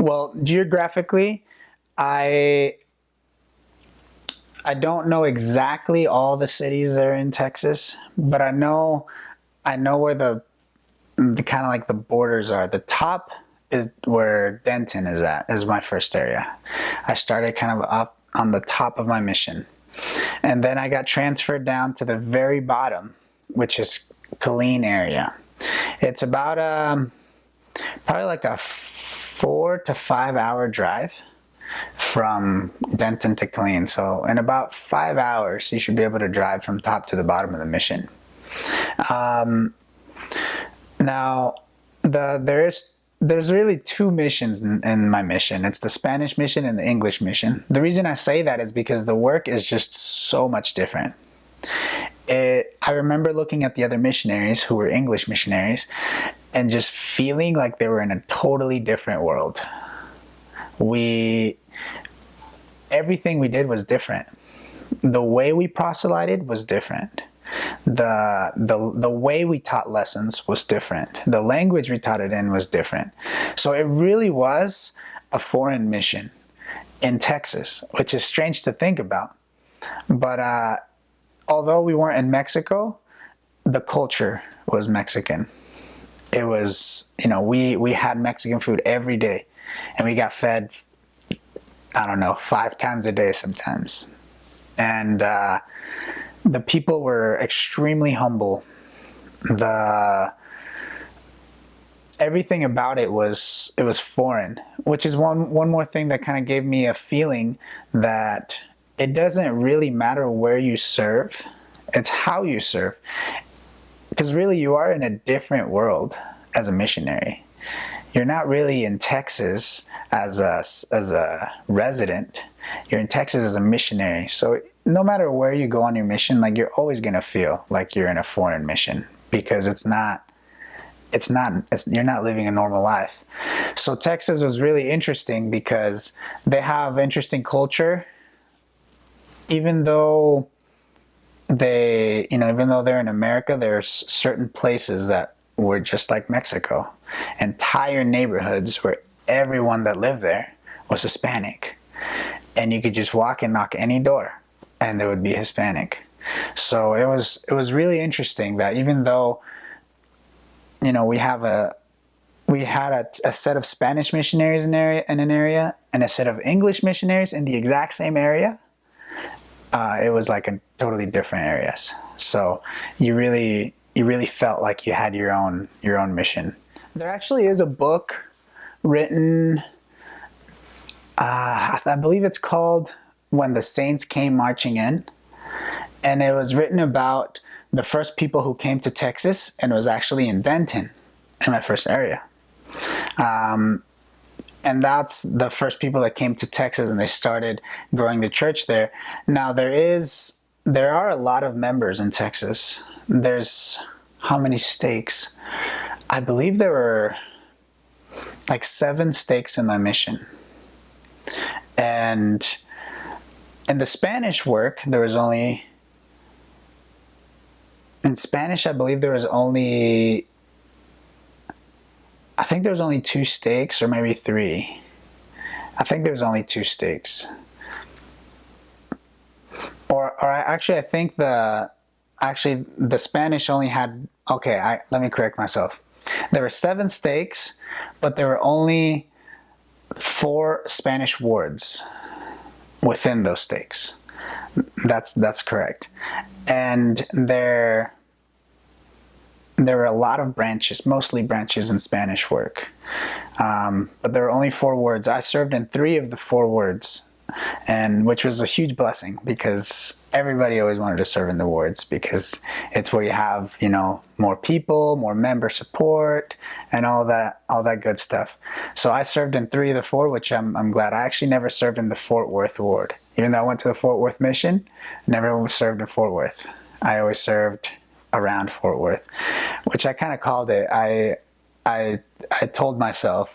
Well, geographically, I I don't know exactly all the cities that are in Texas, but I know where the kind of like the borders are. The top is where Denton is at, is my first area. I started kind of up on the top of my mission. And then I got transferred down to the very bottom, which is Killeen area. It's about probably like a 4 to 5 hour drive from Denton to Killeen. So in about 5 hours, you should be able to drive from top to the bottom of the mission. Now, there's really two missions in my mission. It's the Spanish mission and the English mission. The reason I say that is because the work is just so much different. I remember looking at the other missionaries who were English missionaries and just feeling like they were in a totally different world. Everything we did was different. The way we proselyted was different. The way we taught lessons was different. The language we taught it in was different. So it really was a foreign mission in Texas, which is strange to think about. But although we weren't in Mexico, the culture was Mexican. It was, we had Mexican food every day, and we got fed, I don't know, 5 times a day sometimes. And the people were extremely humble. Everything about it was foreign, which is one more thing that kind of gave me a feeling that it doesn't really matter where you serve, it's how you serve. Because really you are in a different world as a missionary. You're not really in Texas as a resident. You're in Texas as a missionary. So no matter where you go on your mission, like you're always gonna feel like you're in a foreign mission because you're not living a normal life. So Texas was really interesting because they have interesting culture, even though they're in America, there's certain places that were just like Mexico, entire neighborhoods where everyone that lived there was Hispanic, and you could just walk and knock any door and there would be Hispanic. So it was really interesting that even though we had a set of Spanish missionaries in an area and a set of English missionaries in the exact same area, it was like a totally different areas. So you really felt like you had your own mission. There actually is a book written, I believe it's called When the Saints Came Marching In, and it was written about the first people who came to Texas, and it was actually in Denton, in my first area. And that's the first people that came to Texas, and they started growing the church there. Now there are a lot of members in Texas. There's how many stakes? I believe there were like 7 stakes in my mission. And in the Spanish work, in Spanish, I believe I think there was only 2 stakes, or maybe 3. I think there was only 2 stakes. I think the Spanish only had, let me correct myself. There were 7 stakes, but there were only 4 Spanish words within those stakes. That's correct. And there were a lot of branches, mostly branches in Spanish work. But there were only 4 words. I served in 3 of the 4 words, and which was a huge blessing because everybody always wanted to serve in the wards because it's where you have, more people, more member support, and all that good stuff. So I served in 3 of the 4, which I'm glad. I actually never served in the Fort Worth ward. Even though I went to the Fort Worth mission, I never served in Fort Worth. I always served around Fort Worth, which I kind of called it. I told myself,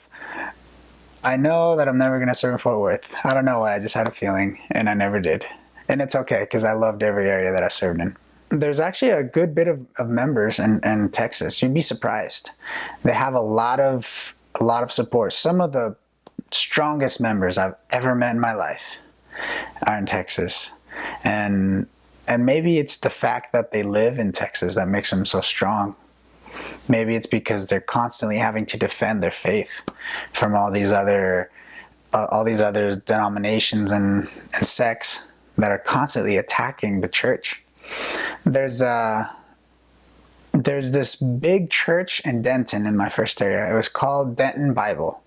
I know that I'm never going to serve in Fort Worth. I don't know why, I just had a feeling, and I never did. And it's okay, because I loved every area that I served in. There's actually a good bit of members in Texas. You'd be surprised. They have a lot of support. Some of the strongest members I've ever met in my life are in Texas. And maybe it's the fact that they live in Texas that makes them so strong. Maybe it's because they're constantly having to defend their faith from all these other denominations and sects that are constantly attacking the church. There's this big church in Denton, in my first area. It was called Denton Bible.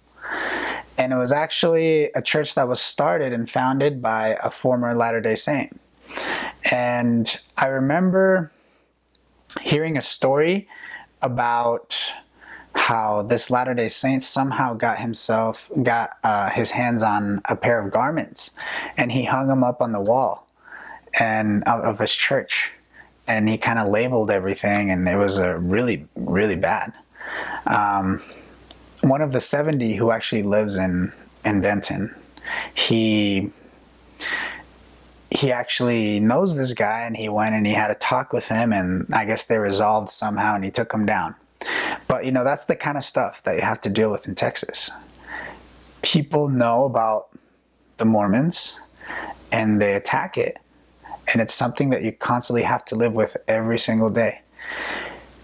And it was actually a church that was started and founded by a former Latter-day Saint. And I remember hearing a story about how this Latter-day Saint somehow got his hands on a pair of garments, and he hung them up on the wall of his church, and he kind of labeled everything, and it was really, really bad. One of the 70 who actually lives in Denton, he actually knows this guy, and he went and he had a talk with him, and I guess they resolved somehow, and he took him down. But that's the kind of stuff that you have to deal with in Texas. People know about the Mormons and they attack it, and it's something that you constantly have to live with every single day.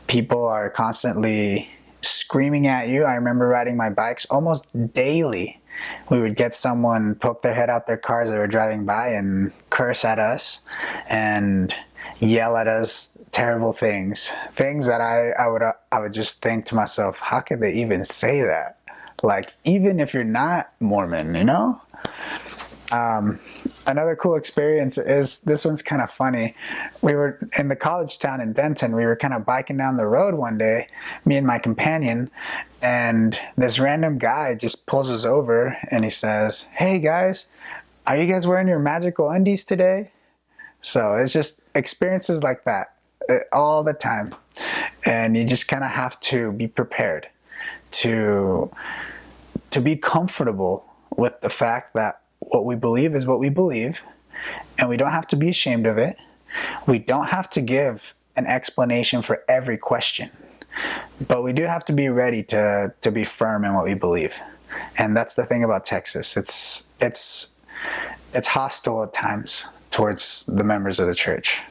People are constantly screaming at you. I remember riding my bikes almost daily. We would get someone poke their head out their cars that were driving by and curse at us and yell at us terrible things that I would just think to myself, how could they even say that? Like, even if you're not Mormon, Another cool experience is, this one's kind of funny. We were in the college town in Denton. We were kind of biking down the road one day, me and my companion, and this random guy just pulls us over and he says, "Hey guys, are you guys wearing your magical undies today?" So it's just experiences like that all the time. And you just kind of have to be prepared to be comfortable with the fact that what we believe is what we believe, and we don't have to be ashamed of it. We don't have to give an explanation for every question, but we do have to be ready to be firm in what we believe. And that's the thing about Texas. It's hostile at times towards the members of the church.